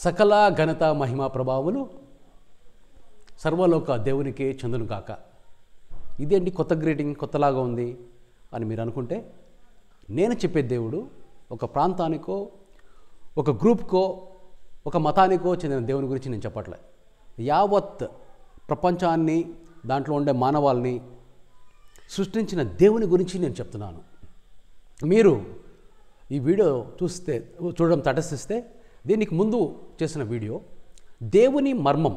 సకల ఘనత మహిమ ప్రభావములు సర్వలోక దేవునికే చెందును కాక. ఇదేంటి కొత్త గ్రీటింగ్ కొత్తలాగా ఉంది అని మీరు అనుకుంటే, నేను చెప్పే దేవుడు ఒక ప్రాంతానికో ఒక గ్రూప్కో ఒక మతానికో చెందిన దేవుని గురించి నేను చెప్పట్లే. యావత్ ప్రపంచాన్ని దాంట్లో ఉండే మానవాల్ని సృష్టించిన దేవుని గురించి నేను చెప్తున్నాను. మీరు ఈ వీడియో చూడడం తటస్థిస్తే దీనికి ముందు చేసిన వీడియో దేవుని మర్మం,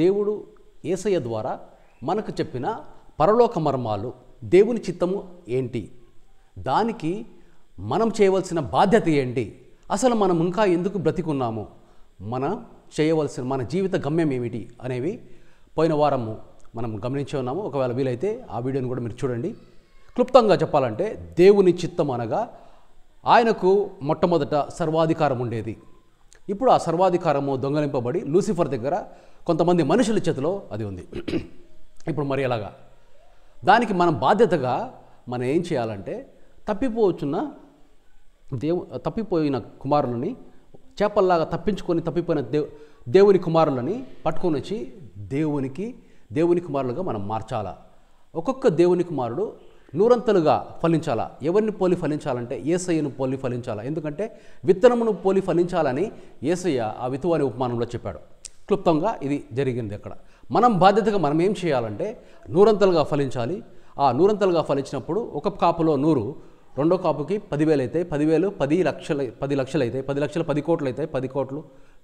దేవుడు యేసయ్య ద్వారా మనకు చెప్పిన పరలోక మర్మాలు, దేవుని చిత్తము ఏంటి, దానికి మనం చేయవలసిన బాధ్యత ఏంటి, అసలు మనం ఇంకా ఎందుకు బ్రతికున్నాము, మన జీవిత గమ్యం ఏమిటి అనేవి పోయిన వారము మనం గమనించి ఉన్నాము. ఒకవేళ వీలైతే ఆ వీడియోని కూడా మీరు చూడండి. క్లుప్తంగా చెప్పాలంటే దేవుని చిత్తం అనగా ఆయనకు మొట్టమొదట సర్వాధికారం ఉండేది. ఇప్పుడు ఆ సర్వాధికారము దొంగలింపబడి లూసిఫర్ దగ్గర కొంతమంది మనుషుల చేతిలో అది ఉంది. ఇప్పుడు మరి ఎలాగా దానికి మనం బాధ్యతగా మనం ఏం చేయాలంటే తప్పిపోయిన కుమారులని చేపల్లాగా తప్పిపోయిన దేవుని కుమారులని పట్టుకొని వచ్చి దేవుని కుమారులుగా మనం మార్చాలా. ఒక్కొక్క దేవుని కుమారుడు నూరంతలుగా ఫలించాలా. ఎవరిని పోలి ఫలించాలంటే యేసయ్యను పోలి ఫలించాలా. ఎందుకంటే విత్తనమును పోలి ఫలించాలని యేసయ్య ఆ వితువాని ఉపమానంలో చెప్పాడు. క్లుప్తంగా ఇది జరిగింది. అక్కడ మనం బాధ్యతగా మనం ఏం చేయాలంటే నూరంతలుగా ఫలించాలి. ఆ నూరంతలుగా ఫలించినప్పుడు ఒక కాపులో 100, రెండో కాపుకి 10,000 అయితే 10,000 10 లక్షలు అయితే 10 లక్షలు 10 కోట్లు అయితే 10 కోట్లు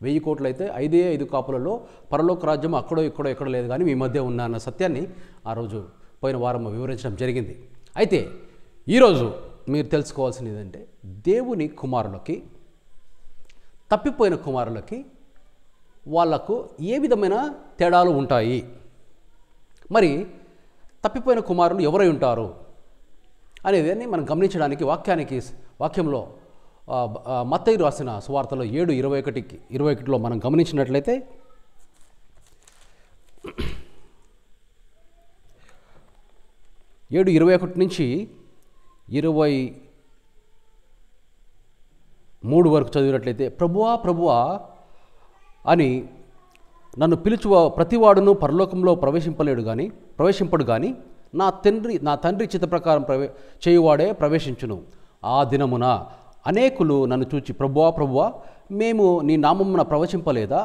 1000 కోట్లు అయితే 5 కాపులలో పరలోక రాజ్యం అక్కడో ఎక్కడో లేదు కానీ మీ మధ్య ఉన్న అన్న సత్యాన్ని ఆ రోజు పోయిన వారం వివరించడం జరిగింది. అయితే ఈరోజు మీరు తెలుసుకోవాల్సింది ఏంటంటే దేవుని కుమారులకి, తప్పిపోయిన కుమారులకి వాళ్లకు ఏ విధమైన తేడాలు ఉంటాయి, మరి తప్పిపోయిన కుమారులు ఎవరై ఉంటారు అనేదాన్ని మనం గమనించడానికి వాక్యంలో మత్తయి రాసిన సువార్తలో 7:21 మనం గమనించినట్లయితే 7:21 నుంచి 23 వరకు చదివినట్లయితే, ప్రభువా అని నన్ను పిలుచువ ప్రతివాడును పరలోకంలో ప్రవేశింపడు కానీ నా తండ్రి చిత్త ప్రకారం చేయువాడే ప్రవేశించును. ఆ దినమున అనేకులు నన్ను చూచి ప్రభువా మేము నీ నామమున ప్రవచింపలేదా,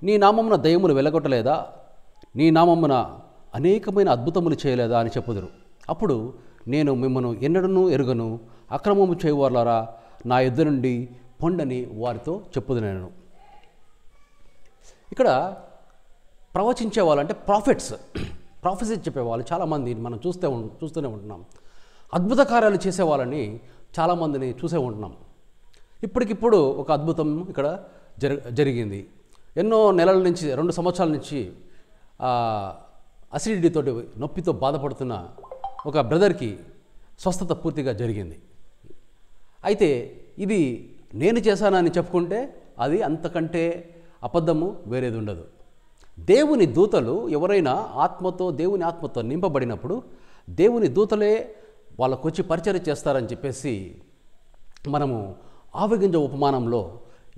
నీ నామమున దయ్యములు వెలగొట్టలేదా, నీ నామమున అనేకమైన అద్భుతములు చేయలేదా అని చెప్పుదురు. అప్పుడు నేను మిమ్మను ఎన్నడూ ఎరుగను, అక్రమము చేయువారులారా నా యుద్ధ నుండి పొండని వారితో చెప్పుదునేను. ఇక్కడ ప్రవచించే వాళ్ళు అంటే ప్రాఫెసీ చెప్పేవాళ్ళు చాలామంది మనం చూస్తూనే ఉంటున్నాం. అద్భుత కార్యాలు చేసేవాళ్ళని చాలామందిని చూసే ఉంటున్నాం. ఇప్పటికిప్పుడు ఒక అద్భుతం ఇక్కడ జరిగింది. ఎన్నో నెలల నుంచి 2 సంవత్సరాల నుంచి అసిడిటీతో నొప్పితో బాధపడుతున్న ఒక బ్రదర్కి స్వస్థత పూర్తిగా జరిగింది. అయితే ఇది నేను చేశానని చెప్పుకుంటే అది అంతకంటే అబద్ధము వేరేది ఉండదు. దేవుని దూతలు ఎవరైనా దేవుని ఆత్మతో నింపబడినప్పుడు దేవుని దూతలే వాళ్ళకు వచ్చి పరిచర్య చేస్తారని చెప్పేసి మనము ఆవగింజ ఉపమానంలో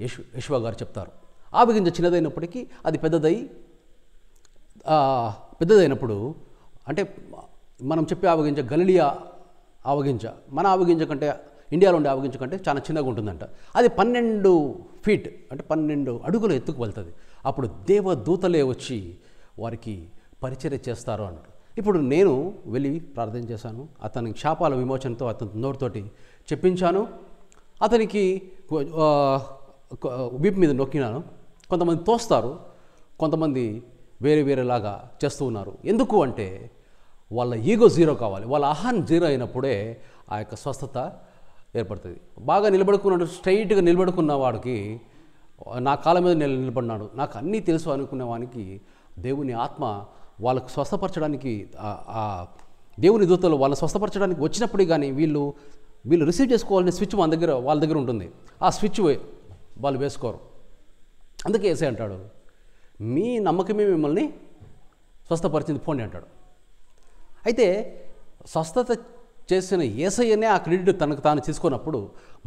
యెషువా గారు చెప్తారు. ఆవగింజ చిన్నదైనప్పటికీ అది పెద్దదైనప్పుడు అంటే మనం చెప్పే ఆవగింజ గలిలియా ఆవగింజ మన ఆవగింజ కంటే, ఇండియాలో ఉండే ఆవగింజ కంటే చాలా చిన్నగా ఉంటుందంట. అది 12 ఫీట్ అంటే 12 అడుగుల ఎత్తుకు వెళ్తుంది. అప్పుడు దేవదూతలే వచ్చి వారికి పరిచర్య చేస్తారు అన్నట్టు. ఇప్పుడు నేను వెళ్ళి ప్రార్థన చేశాను, అతని శాపాల విమోచనతో అతని నోటితోటి చెప్పించాను, అతనికి వీపు మీద నొక్కినాను. కొంతమంది తోస్తారు, కొంతమంది వేరేలాగా చేస్తూ ఉన్నారు. ఎందుకు అంటే వాళ్ళ ఈగో 0 కావాలి, వాళ్ళ అహం 0 అయినప్పుడే ఆ యొక్క స్వస్థత ఏర్పడుతుంది. బాగా స్ట్రైట్గా నిలబడుకున్న వాడికి, నా కాళ్ళ మీద నిలబడినాడు, నాకు అన్నీ తెలుసు అనుకునే వానికి దేవుని ఆత్మ వాళ్ళకు స్వస్థపరచడానికి, దేవుని దూతలు వాళ్ళని స్వస్థపరచడానికి వచ్చినప్పుడు కానీ వీళ్ళు రిసీవ్ చేసుకోవాలనే స్విచ్ వాళ్ళ దగ్గర ఉంటుంది. ఆ స్విచ్ వాళ్ళు వేసుకోరు. అందుకే యేసయ్య అంటాడు, మీ నమ్మకమే మిమ్మల్ని స్వస్థపరిచింది పోండి అంటాడు. అయితే స్వస్థత చేసిన యేసయ్యనే ఆ క్రెడిట్ తనకు తాను తీసుకున్నప్పుడు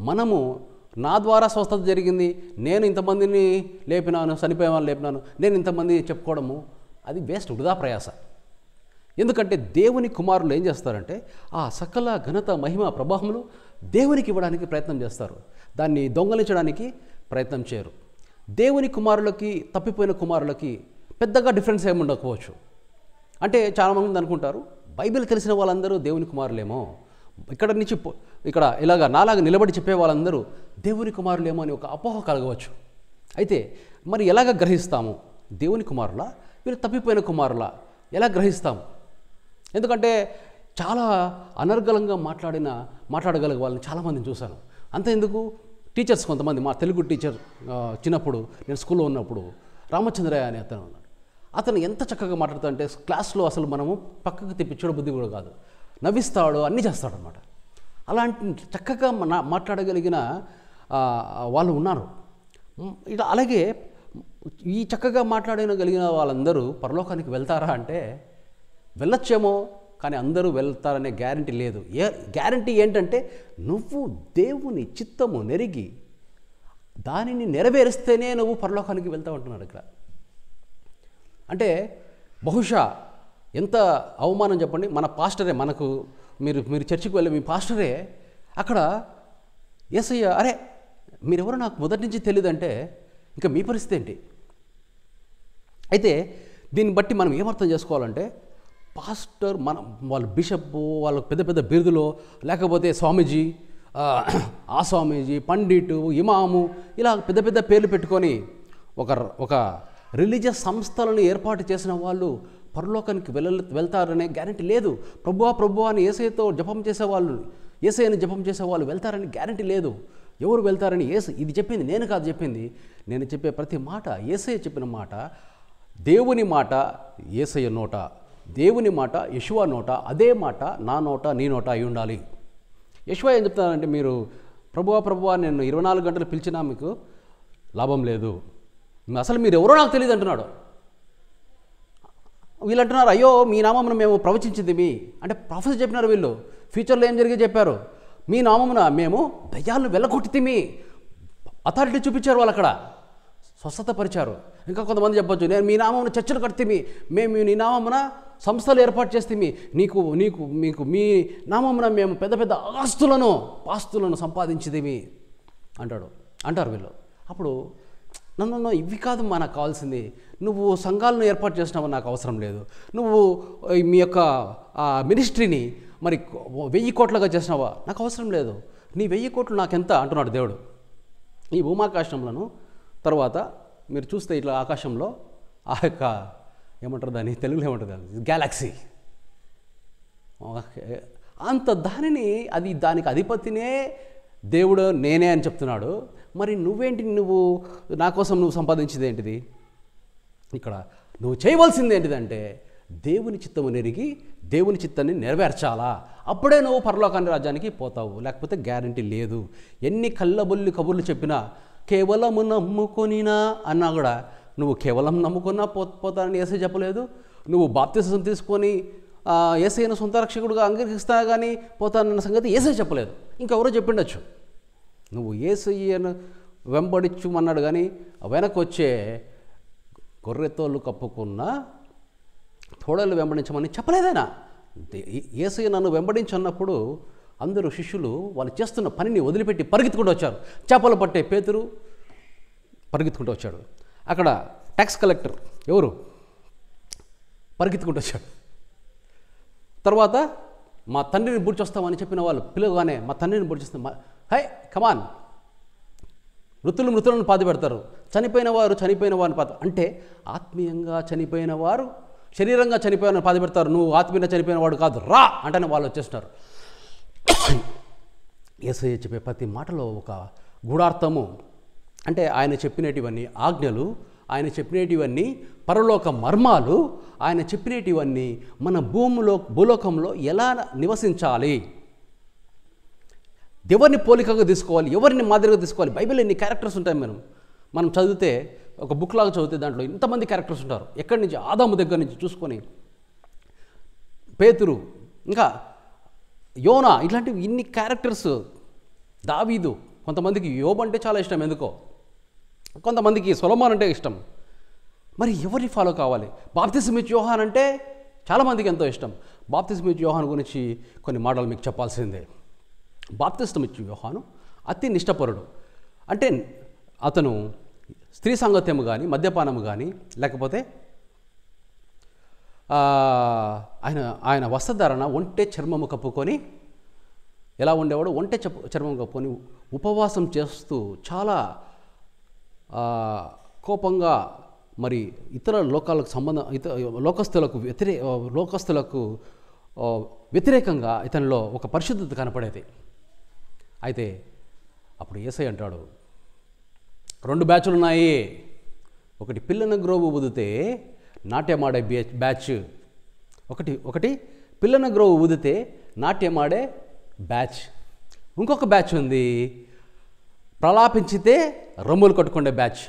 మనము నా ద్వారా స్వస్థత జరిగింది, నేను ఇంతమందిని లేపినాను, చనిపోయే వాళ్ళు లేపినాను, నేను ఇంతమంది చెప్పుకోవడము అది వేస్ట్, వృధా ప్రయాస. ఎందుకంటే దేవుని కుమారులు ఏం చేస్తారంటే ఆ సకల ఘనత మహిమ ప్రభావములు దేవునికి ఇవ్వడానికి ప్రయత్నం చేస్తారు, దాన్ని దొంగలించడానికి ప్రయత్నం చేయరు. దేవుని కుమారులకి తప్పిపోయిన కుమారులకి పెద్దగా డిఫరెన్స్ ఏమి ఉండకపోవచ్చు. అంటే చాలామంది అనుకుంటారు బైబిల్ తెలిసిన వాళ్ళందరూ దేవుని కుమారులేమో, ఇక్కడ ఇలాగా నాలాగా నిలబడి చెప్పే వాళ్ళందరూ దేవుని కుమారులేమో అని ఒక అపోహ కలగవచ్చు. అయితే మరి ఎలాగ గ్రహిస్తాము, దేవుని కుమారులా వీరు తప్పిపోయిన కుమారులా ఎలా గ్రహిస్తాము? ఎందుకంటే చాలా అనర్గళంగా మాట్లాడగలిగే వాళ్ళని చాలామందిని చూశాను. అంత ఎందుకు, టీచర్స్ కొంతమంది, మా తెలుగు టీచర్ చిన్నప్పుడు నేను స్కూల్లో ఉన్నప్పుడు రామచంద్రయ్య అని అతను ఉన్నాడు. అతను ఎంత చక్కగా మాట్లాడుతాడంటే క్లాస్లో అసలు మనము పక్కకు తిప్పించడం బుద్ధి కూడా కాదు, నవ్విస్తాడు, అన్నీ చేస్తాడనమాట. అలాంటి చక్కగా మాట్లాడగలిగిన వాళ్ళు ఉన్నారు. ఇలా అలాగే ఈ చక్కగా మాట్లాడగలిగిన వాళ్ళందరూ పరలోకానికి వెళ్తారా అంటే వెళ్ళొచ్చేమో, కానీ అందరూ వెళ్తారనే గ్యారంటీ లేదు. గ్యారంటీ ఏంటంటే నువ్వు దేవుని చిత్తము నెరిగి దానిని నెరవేరిస్తేనే నువ్వు పరలోకానికి వెళ్తావు అంటున్నాడు ఇక్కడ. అంటే బహుశా ఎంత అవమానం చెప్పండి, మన పాస్టరే మనకు, మీరు చర్చికి వెళ్ళే మీ పాస్టరే అక్కడ యేసయ్య అరే మీరెవరో నాకు మొదటి నుంచి తెలియదంటే ఇంకా మీ పరిస్థితి ఏంటి? అయితే దీన్ని బట్టి మనం ఏమర్థం చేసుకోవాలంటే పాస్టర్ వాళ్ళు బిషప్, వాళ్ళ పెద్ద పెద్ద బిరుదులో, లేకపోతే స్వామీజీ, ఆ స్వామీజీ, పండిటు, ఇమాము, ఇలా పెద్ద పెద్ద పేర్లు పెట్టుకొని ఒక రిలీజియస్ సంస్థలను ఏర్పాటు చేసిన వాళ్ళు పరలోకానికి వెళ్తారనే గ్యారంటీ లేదు. ప్రభువా అని యేసయ్యతో జపం చేసేవాళ్ళు, యేసయ్యని జపం చేసేవాళ్ళు వెళ్తారని గ్యారంటీ లేదు. ఎవరు వెళ్తారని ఇది చెప్పింది నేను కాదు చెప్పింది, నేను చెప్పే ప్రతి మాట యేసయ్య చెప్పిన మాట, దేవుని మాట యేసయ్య నోట, దేవుని మాట యెషువా నోట, అదే మాట నా నోట నీ నోట అయి ఉండాలి. యెషువా ఏం చెప్తున్నారంటే మీరు ప్రభువా నేను 24 గంటలు పిలిచినా మీకు లాభం లేదు, అసలు మీరు ఎవరో నాకు తెలియదు అంటున్నాడు. వీళ్ళు అంటున్నారు అయ్యో మీ నామమున మేము ప్రవచించింది మీ అంటే ప్రొఫెసర్ చెప్పినారు, వీళ్ళు ఫ్యూచర్లో ఏం జరిగి చెప్పారు, మీ నామమున మేము దయ్యాలను వెళ్ళగొట్టితిమి, అథారిటీ చూపించారు వాళ్ళు, అక్కడ స్వస్థత పరిచారు. ఇంకా కొంతమంది చెప్పొచ్చు నేను మీ నామమున చర్చలు కడితిమి, మేము నీ నామమున సంస్థలు ఏర్పాటు చేస్తేమి, మీకు మీ నామమున మేము పెద్ద పెద్ద పాస్తులను సంపాదించేదేమి అంటారు వీళ్ళు. అప్పుడు నన్ను ఇవి కాదు మనకు కావాల్సింది, నువ్వు సంఘాలను ఏర్పాటు చేసినావు నాకు అవసరం లేదు, నువ్వు మీ యొక్క మినిస్ట్రీని మరి 1000 కోట్లుగా చేసినావా నాకు అవసరం లేదు, నీ 1000 కోట్లు నాకెంత అంటున్నాడు దేవుడు. ఈ భూమాకాశంలను తర్వాత మీరు చూస్తే ఇట్లా ఆకాశంలో ఆ యొక్క ఏమంటారు దాన్ని తెలుగులో ఏమంటుంది గ్యాలక్సీ, అంత దానికి అధిపతినే దేవుడు నేనే అని చెప్తున్నాడు. మరి నువ్వు నా కోసం నువ్వు సంపాదించేది ఏంటిది? ఇక్కడ నువ్వు చేయవలసింది ఏంటిదంటే దేవుని చిత్తము నెరిగి దేవుని చిత్తాన్ని నెరవేర్చాలా, అప్పుడే నువ్వు పరలోకాన్ని రాజ్యానికి పోతావు, లేకపోతే గ్యారంటీ లేదు. ఎన్ని కళ్ళబొల్లి కబుర్లు చెప్పినా కేవలము నమ్ముకొనినా అన్నా కూడా నువ్వు కేవలం నమ్ముకున్నా పోతానని యేసయ్య చెప్పలేదు. నువ్వు బాప్తిసం తీసుకొని యేసయ్యను సొంత రక్షకుడుగా అంగీకరిస్తా కానీ పోతానన్న సంగతి యేసయ్య చెప్పలేదు, ఇంకెవరో చెప్పిండొచ్చు. నువ్వు యేసయ్యను వెంబడించుమన్నాడు కానీ వెనక్కి వచ్చే గొర్రెతోళ్ళు కప్పుకున్న తోడలు వెంబడించమని చెప్పలేదైనా. యేసయ్య నన్ను వెంబడించన్నప్పుడు అందరూ శిష్యులు వాళ్ళు చేస్తున్న పనిని వదిలిపెట్టి పరిగెత్తుకుంటూ వచ్చారు. చేపలు పట్టే పేతురు పరిగెత్తుకుంటూ వచ్చాడు, అక్కడ ట్యాక్స్ కలెక్టర్ ఎవరు పరిగెత్తుకుంటూ వచ్చాడు. తర్వాత మా తండ్రిని బుడిచొస్తామని చెప్పిన వాళ్ళు పిలువగానే మా తండ్రిని బుడిచొస్తాం, హై కమాన్, మృతులను పాతి పెడతారు, చనిపోయిన వారిని పాతి, అంటే ఆత్మీయంగా చనిపోయిన వారు శరీరంగా చనిపోయిన పాతి పెడతారు, నువ్వు ఆత్మీయంగా చనిపోయిన వాడు కాదు రా అంటేనే వాళ్ళు వచ్చేస్తున్నారు. యేసయ్య చెప్పే ప్రతి మాటలో ఒక గూఢార్థము, అంటే ఆయన చెప్పినటివన్నీ ఆజ్ఞలు, ఆయన చెప్పినటివన్నీ పరలోక మర్మాలు, ఆయన చెప్పినటివన్నీ మన భూలోకంలో ఎలా నివసించాలి, ఎవరిని పోలికగా తీసుకోవాలి, ఎవరిని మాదిరిగా తీసుకోవాలి. బైబిల్ ఎన్ని క్యారెక్టర్స్ ఉంటాయి, మనం చదివితే ఒక బుక్ లాగా చదివితే దాంట్లో ఇంతమంది క్యారెక్టర్స్ ఉంటారు. ఎక్కడి నుంచి ఆదాము దగ్గర నుంచి చూసుకొని పేతురు, ఇంకా యోనా, ఇట్లాంటివి ఇన్ని క్యారెక్టర్స్, దావీదు, కొంతమందికి యోబు అంటే చాలా ఇష్టం ఎందుకో, కొంతమందికి సొలొమోన్ అంటే ఇష్టం. మరి ఎవరిని ఫాలో కావాలి? బాప్తిస్మం ఇచ్చే యోహాన్ అంటే చాలామందికి ఎంతో ఇష్టం. బాప్తిస్మం ఇచ్చే యోహాన్ గురించి కొన్ని మాటలు మీకు చెప్పాల్సిందే. బాప్తిస్మం ఇచ్చే యోహాను అతి నిష్టపరుడు. అంటే అతను స్త్రీ సాంగత్యము కానీ, మద్యపానము కానీ, లేకపోతే ఆయన వస్త్రధారణ ఒంటె చర్మము కప్పుకొని ఎలా ఉండేవాడు? ఒంటె చర్మం కప్పుకొని ఉపవాసం చేస్తూ చాలా కోపంగా, మరి ఇతర లోకాలకు లోకస్తులకు వ్యతిరేకంగా ఇతనిలో ఒక పరిశుద్ధత కనపడేది. అయితే అప్పుడు యేసయ్య అంటాడు, 2 బ్యాచ్లు ఉన్నాయి. ఒకటి పిల్లన గ్రోవు ఊదితే నాట్యమాడే బ్యాచ్, ఒకటి పిల్లన గ్రోవు ఊదితే నాట్యమాడే బ్యాచ్. ఇంకొక బ్యాచ్ ఉంది, ప్రలాపించితే రొమ్ములు కట్టుకునే బ్యాచ్.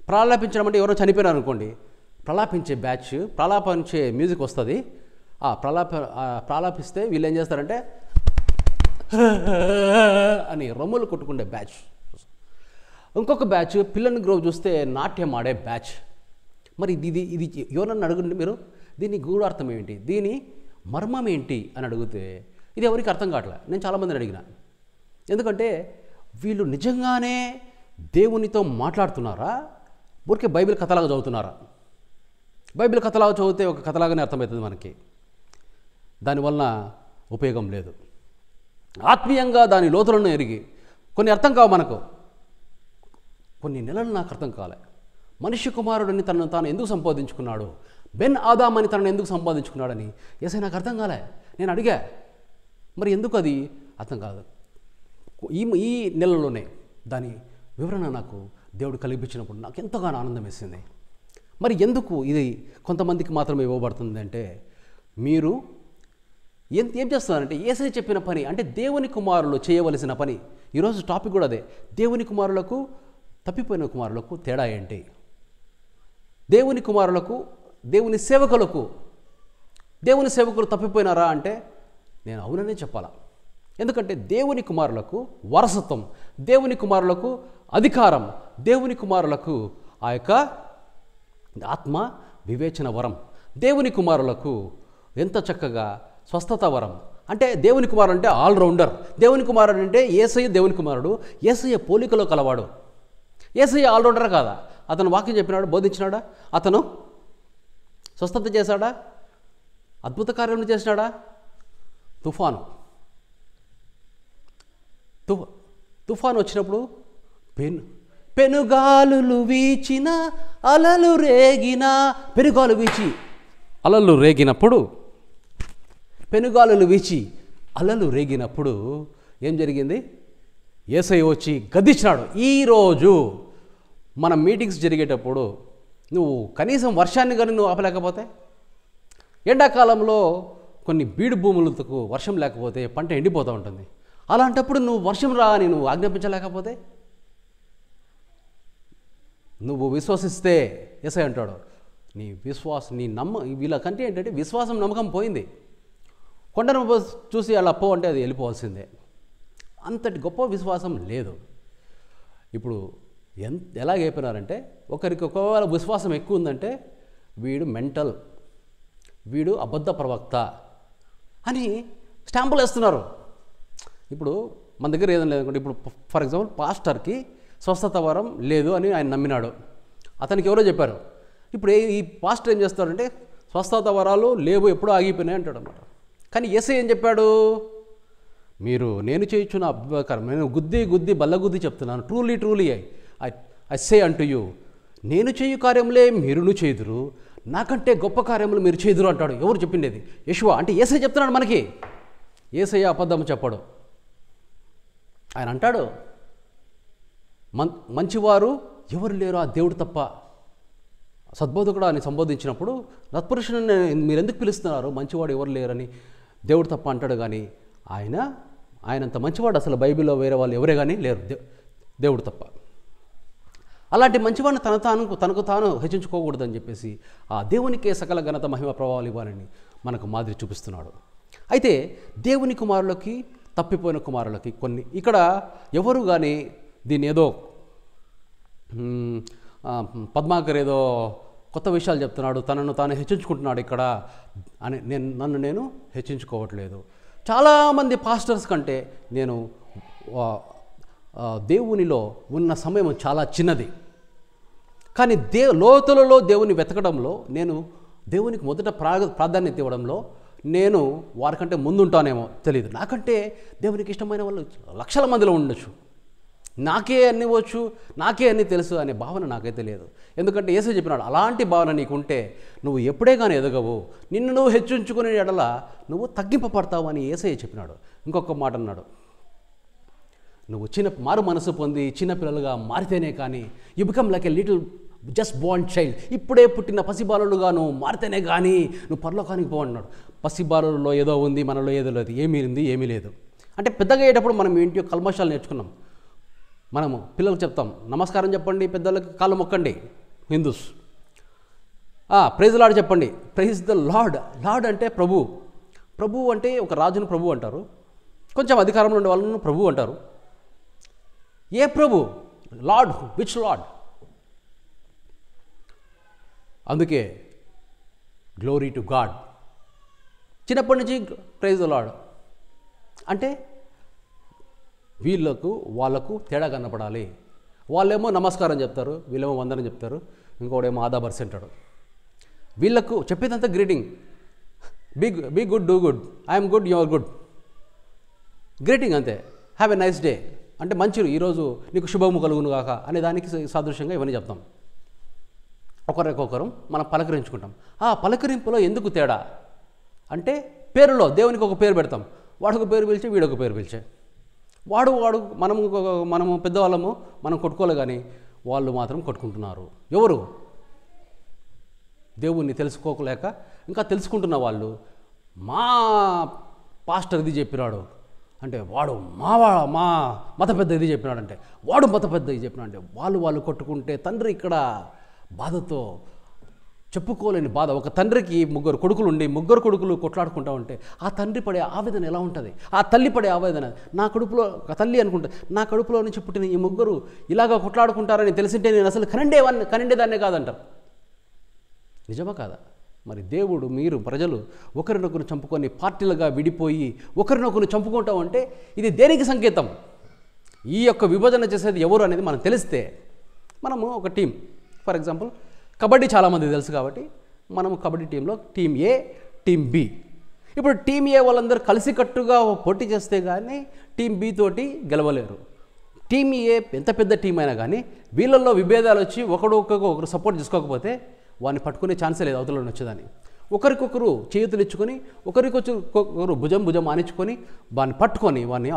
ప్రలాపించడం అంటే ఎవరో చనిపోయినారు అనుకోండి, ప్రలాపించే బ్యాచ్, ప్రలాపించే మ్యూజిక్ వస్తుంది. ప్రలాపిస్తే వీళ్ళు ఏం చేస్తారంటే అని రొమ్ములు కొట్టుకునే బ్యాచ్. ఇంకొక బ్యాచ్ పిల్లని గ్రోవ్ చూస్తే నాట్యం ఆడే బ్యాచ్. మరి ఇది ఎవరన్నా అడగండి మీరు, దీని గూఢార్థం ఏంటి, దీని మర్మం ఏంటి అని అడిగితే ఇది ఎవరికి అర్థం కావట్లేదు. నేను చాలామందిని అడిగిన, ఎందుకంటే వీళ్ళు నిజంగానే దేవునితో మాట్లాడుతున్నారా, ఊరికే బైబిల్ కథలాగా చదువుతున్నారా? బైబిల్ కథలాగా చదివితే ఒక కథలాగానే అర్థమవుతుంది మనకి, దానివలన ఉపయోగం లేదు. ఆత్మీయంగా దాని లోతులను ఎరిగి కొన్ని అర్థం కావు మనకు. కొన్ని నెలలు నాకు అర్థం కాలే, మనిషి కుమారుడిని తనను తాను ఎందుకు సంపాదించుకున్నాడు, బెన్ ఆదాం అని తనను ఎందుకు సంపాదించుకున్నాడని యేసయ్య నాకు అర్థం కాలే. నేను అడిగా, మరి ఎందుకు అది అర్థం కాదు. ఈ నెలలోనే దాని వివరణ నాకు దేవుడు కలిగించినప్పుడు నాకు ఎంతగానో ఆనందం వేసింది. మరి ఎందుకు ఇది కొంతమందికి మాత్రమే ఇవ్వబడుతుంది అంటే, మీరు ఏం చేస్తున్నారంటే యేసయ్య చెప్పిన పని, అంటే దేవుని కుమారులు చేయవలసిన పని. ఈరోజు టాపిక్ కూడా అదే, దేవుని కుమారులకు తప్పిపోయిన కుమారులకు తేడా ఏంటి? దేవుని కుమారులకు, దేవుని సేవకులు తప్పిపోయినారా అంటే నేను అవుననే చెప్పాలా. ఎందుకంటే దేవుని కుమారులకు వారసత్వం, దేవుని కుమారులకు అధికారం, దేవుని కుమారులకు ఆ యొక్క ఆత్మ వివేచన వరం, దేవుని కుమారులకు ఎంత చక్కగా స్వస్థత వరం. అంటే దేవుని కుమారుడు అంటే ఆల్రౌండర్. దేవుని కుమారుడు అంటే యేసయ్య దేవుని కుమారుడు, యేసయ్య పోలికలో కలవాడు. యేసయ్య ఆల్రౌండర్ కాదా? అతను వాక్యం చెప్పినాడు, బోధించినాడా? అతను స్వస్థత చేశాడా? అద్భుత కార్యములు చేసినాడా? తుఫాను వచ్చినప్పుడు పెనుగాలులు వీచిన అలలు రేగిన, పెనుగాలులు వీచి అలలు రేగినప్పుడు ఏం జరిగింది? యేసయ్య వచ్చి గద్దించినాడు. ఈరోజు మన మీటింగ్స్ జరిగేటప్పుడు నువ్వు కనీసం వర్షాన్ని కానీ నువ్వు ఆపలేకపోతే, ఎండాకాలంలో కొన్ని బీడు భూములకు వర్షం లేకపోతే పంట ఎండిపోతూ ఉంటుంది. అలాంటప్పుడు నువ్వు వర్షం రా అని నువ్వు ఆజ్ఞాపించలేకపోతే, నువ్వు విశ్వసిస్తే యేసయ్య అంటాడు, నీ వీళ్ళకంటే ఏంటంటే విశ్వాసం, నమ్మకం పోయింది. కొండను చూసి అలా పో అంటే అది వెళ్ళిపోవాల్సిందే. అంతటి గొప్ప విశ్వాసం లేదు. ఇప్పుడు ఎలాగైపోయినారంటే, ఒకరికి ఒకవేళ విశ్వాసం ఎక్కువ ఉందంటే వీడు మెంటల్, వీడు అబద్ధ ప్రవక్త అని స్టాంపులు వేస్తున్నారు. ఇప్పుడు మన దగ్గర ఏదైనా లేదనుకోండి, ఇప్పుడు ఫర్ ఎగ్జాంపుల్ పాస్టర్కి స్వస్థత వరం లేదు అని ఆయన నమ్మినాడు, అతనికి ఎవరో చెప్పారు. ఇప్పుడు ఈ పాస్టర్ ఏం చేస్తారంటే స్వస్థత వరాలు లేవు, ఎప్పుడూ ఆగిపోయినాయి అంటాడు అన్నమాట. కానీ యేసయ్య ఏం చెప్పాడు? నేను చేయించున్న అభిప్రాయం, నేను గుద్ది బల్లగుద్ది చెప్తున్నాను, truly I say unto you, నేను చేయు కార్యములే మీరును చేదురు, నాకంటే గొప్ప కార్యములు మీరు చేదురు అంటాడు. ఎవరు చెప్పిండేది? యెషువా. అంటే యేసయ్య చెప్తున్నాడు మనకి. యేసయ్య అబద్ధం చెప్పాడు. ఆయన అంటాడు, మంచివారు ఎవరు లేరు ఆ దేవుడు తప్ప. సద్బోధకుడు అని సంబోధించినప్పుడు నత్పురుషుని మీరు ఎందుకు పిలుస్తున్నారు, మంచివాడు ఎవరు లేరని దేవుడు తప్ప అంటాడు. కానీ ఆయనంత మంచివాడు అసలు బైబిల్లో వేరే వాళ్ళు ఎవరే కానీ లేరు, దేవుడు తప్ప. అలాంటి మంచివాడిని తనకు తాను హెచ్చించుకోకూడదని చెప్పేసి ఆ దేవునికే సకల ఘనత, మహిమ, ప్రభావాలు ఇవ్వాలని మనకు మాదిరి చూపిస్తున్నాడు. అయితే దేవుని కుమారులకి తప్పిపోయిన కుమారులకి కొన్ని ఇక్కడ ఎవరు కానీ దీన్ని ఏదో పద్మాకర్ ఏదో కొత్త విషయాలు చెప్తున్నాడు, తనను తాను హెచ్చించుకుంటున్నాడు ఇక్కడ అని నన్ను హెచ్చించుకోవట్లేదు. చాలామంది పాస్టర్స్ కంటే నేను దేవునిలో ఉన్న సమయం చాలా చిన్నది. కానీ లోతులలో దేవుని వెతకడంలో నేను దేవునికి మొదట ప్రాధాన్యత ఇవ్వడంలో నేను వారికంటే ముందుంటానేమో తెలియదు. నాకంటే దేవునికి ఇష్టమైన వాళ్ళు లక్షల మందిలో ఉండొచ్చు. నాకే అన్ని వచ్చు, నాకే అన్ని తెలుసు అనే భావన నాకైతే లేదు. ఎందుకంటే యేసు చెప్పినాడు, అలాంటి భావన నీకుంటే నువ్వు ఎప్పుడే కానీ ఎదగవు, నిన్ను నువ్వు హెచ్చించుకునే ఎడల నువ్వు తగ్గింపబడతావు అని యేసయ్య చెప్పినాడు. ఇంకొక మాట అన్నాడు, నువ్వు మారు మనసు పొంది చిన్నపిల్లలుగా మారితేనే కానీ you become like a little just Born child, ఇప్పుడే పుట్టిన పసిబాలుడుగా నువ్వు మారితేనే కానీ నువ్వు పరలోకానికి పో అన్నాడు. పసిబాలులో ఏదో ఉంది, మనలో ఏదో లేదు, ఏమీ లేదు. అంటే పెద్దగా అయ్యేటప్పుడు మనం ఏంటి కల్మషాలు నేర్చుకున్నాం. మనము పిల్లలకు చెప్తాం, నమస్కారం చెప్పండి, పెద్దలకు కాళ్ళు మొక్కండి హిందూస్. ప్రైజ్ లార్డ్ చెప్పండి, ప్రైజ్ ద లార్డ్. లార్డ్ అంటే ప్రభు అంటే ఒక రాజును ప్రభు అంటారు, కొంచెం అధికారంలో ఉండే వాళ్ళను ప్రభు అంటారు. ఏ ప్రభు? లార్డ్. Which lord? అందుకే గ్లోరీ టు గాడ్. చిన్నప్పటి నుంచి ప్రైజ్ ద లార్డ్ అంటే వాళ్ళకు తేడా కనపడాలి. వాళ్ళేమో నమస్కారం చెప్తారు, వీళ్ళేమో వందనం చెప్తారు, ఇంకోడేమో ఆదాబర్స్ అంటాడు. వీళ్ళకు చెప్పేదంతా greeting, be good, do good, I'm good, you are good, greeting అంతే. హ్యావ్ ఎ నైస్ డే అంటే మంచి ఈరోజు నీకు శుభము కలుగును గాక అనే దానికి సాదృశ్యంగా ఇవన్నీ చెప్తాం. ఒకరికొకరు మనం పలకరించుకుంటాం. ఆ పలకరింపులో ఎందుకు తేడా అంటే పేరులో దేవునికి ఒక పేరు పెడతాం, వాడొక పేరు పిలిచే, వీడొక పేరు పిలిచే. వాడు మనము పెద్దవాళ్ళము మనం కొట్టుకోలే, కానీ వాళ్ళు మాత్రం కొట్టుకుంటున్నారు. ఎవరు? దేవుణ్ణి తెలుసుకోలేక ఇంకా తెలుసుకుంటున్న వాళ్ళు. మా పాస్టర్ ఇది చెప్పినాడు అంటే వాడు మా మత పెద్ద ఇది చెప్పినాడంటే వాడు మత పెద్ద ఇది చెప్పినాడంటే వాళ్ళు కొట్టుకుంటే తండ్రి ఇక్కడ బాధతో చెప్పుకోలేని బాధ. ఒక తండ్రికి 3 కొడుకులు ఉండి 3 కొడుకులు కొట్లాడుకుంటా ఉంటే ఆ తండ్రి పడే ఆవేదన ఎలా ఉంటుంది, ఆ తల్లి పడే ఆవేదన. నా కడుపులో తల్లి అనుకుంటా, నా కడుపులో నుంచి పుట్టిన ఈ 3 ఇలాగా కొట్లాడుకుంటారని తెలిసింటే నేను అసలు కనిండేదాన్నే కాదంటారు. నిజమా కాదా? మరి దేవుడు, మీరు ప్రజలు ఒకరినొకరు చంపుకొని పార్టీలుగా విడిపోయి ఒకరినొకరు చంపుకుంటాం అంటే ఇది దేనికి సంకేతం? ఈ యొక్క విభజన చేసేది ఎవరు అనేది మనకు తెలిస్తే మనము ఒక టీం, ఫర్ ఎగ్జాంపుల్ కబడ్డీ చాలామంది తెలుసు కాబట్టి మనము కబడ్డీ టీంలో టీం ఏ, టీం బి. ఇప్పుడు టీం ఏ వాళ్ళందరూ కలిసికట్టుగా పోటీ చేస్తే కానీ టీం బి తోటి గెలవలేరు. టీం ఏ ఎంత పెద్ద టీం అయినా కానీ వీళ్ళల్లో విభేదాలు వచ్చి ఒకరు సపోర్ట్ చేసుకోకపోతే వాడిని పట్టుకునే ఛాన్సే లేదు అవతల వచ్చేదాన్ని. ఒకరికొకరు చేతులు ఇచ్చుకొని ఒకరికొకరు భుజం ఆనించుకొని వాడిని పట్టుకొని వాడిని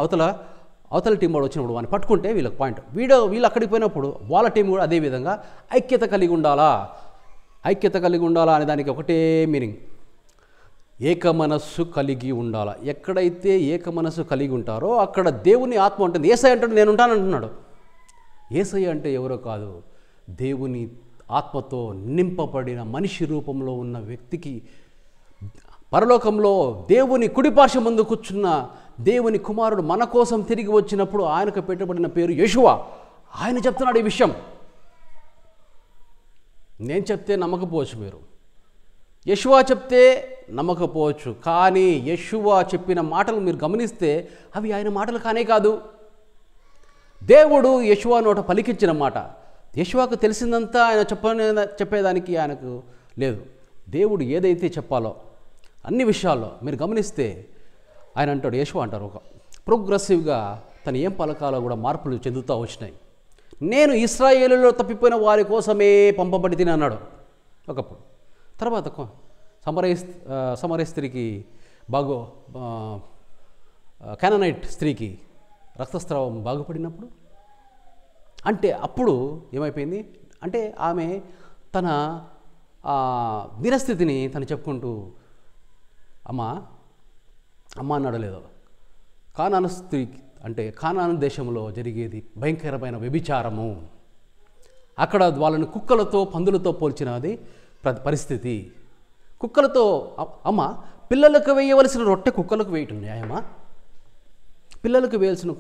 అవతల టీం వాడు వచ్చినప్పుడు వాడిని పట్టుకుంటే వీళ్ళకి పాయింట్. వీళ్ళు అక్కడికి పోయినప్పుడు వాళ్ళ టీం కూడా అదేవిధంగా ఐక్యత కలిగి ఉండాలా అనే దానికి ఒకటే మీనింగ్, ఏక మనస్సు కలిగి ఉండాలా. ఎక్కడైతే ఏక మనస్సు కలిగి ఉంటారో అక్కడ దేవుని ఆత్మ ఉంటుంది. యేసయ్య అంటాడు నేను ఉంటానంటున్నాడు. యేసయ్య అంటే ఎవరో కాదు, దేవుని ఆత్మతో నింపబడిన మనిషి రూపంలో ఉన్న వ్యక్తికి పరలోకంలో దేవుని కుడిపార్శ్వం ముందు కూర్చున్న దేవుని కుమారుడు మన కోసం తిరిగి వచ్చినప్పుడు ఆయనకు పెట్టబడిన పేరు యేషువా. ఆయన చెప్తున్నాడు ఈ విషయం. నేను చెప్తే నమ్మకపోవచ్చు, మీరు యేషువా చెప్తే నమ్మకపోవచ్చు, కానీ యేషువా చెప్పిన మాటలు మీరు గమనిస్తే అవి ఆయన మాటలు కానే కాదు. దేవుడు యేషువా నోట పలికించిన మాట. యేషువాకు తెలిసిందంతా ఆయన చెప్పేదానికి ఆయనకు లేదు. దేవుడు ఏదైతే చెప్పాలో అన్ని విషయాల్లో మీరు గమనిస్తే ఆయన అంటాడు, యేషువా అంటారు, ఒక ప్రోగ్రెసివ్గా తను ఏం పలకాలో కూడా మార్పులు చెందుతూ వచ్చినాయి. నేను ఇశ్రాయేలులో తప్పిపోయిన వారి కోసమే పంపబడి తిని అన్నాడు ఒకప్పుడు. తర్వాత సమరయ స్త్రీకి కానానైట్ స్త్రీకి రక్తస్రావం బాగుపడినప్పుడు అంటే అప్పుడు ఏమైపోయింది అంటే ఆమె తన దినస్థితిని తను చెప్పుకుంటూ అమ్మ అన్నాడో లేదో, కానాను స్త్రీ అంటే కానాను దేశంలో జరిగేది భయంకరమైన వ్యభిచారము. అక్కడ వాళ్ళని కుక్కలతో పందులతో పోల్చినది పరిస్థితి. కుక్కలతో అమ్మ పిల్లలకు వేయవలసిన రొట్టె కుక్కలకు వేయటం న్యాయమా? పిల్లలకు వేయాల్సిన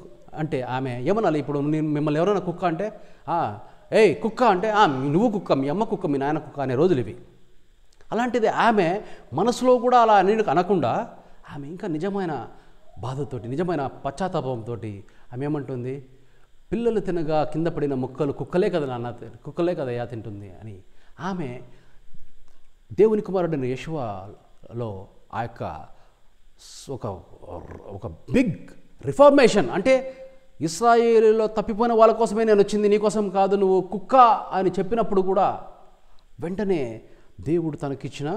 అంటే ఆమె ఏమనాలి? ఇప్పుడు నేను మిమ్మల్ని ఎవరైనా కుక్క అంటే ఏయ్ కుక్క అంటే నువ్వు కుక్క, మీ అమ్మ కుక్క, మీ నాయన కుక్క అనే రోజులు ఇవి. అలాంటిది ఆమె మనసులో కూడా అలా అనకుండా ఆమె ఇంకా నిజమైన బాధతోటి, నిజమైన పశ్చాత్తాపంతో ఆమె ఏమంటుంది? పిల్లలు తినగా కింద పడిన ముక్కలు కుక్కలే కదా నాన్న, కుక్కలే కదయ్యా తింటుంది అని ఆమె దేవుని కుమారుడైన యేషువలో ఆ యొక్క ఒక బిగ్ రిఫార్మేషన్, అంటే ఇశ్రాయేలులో తప్పిపోయిన వాళ్ళ కోసమే నేను వచ్చింది, నీ కోసం కాదు, నువ్వు కుక్క అని చెప్పినప్పుడు కూడా వెంటనే దేవుడు తనకిచ్చిన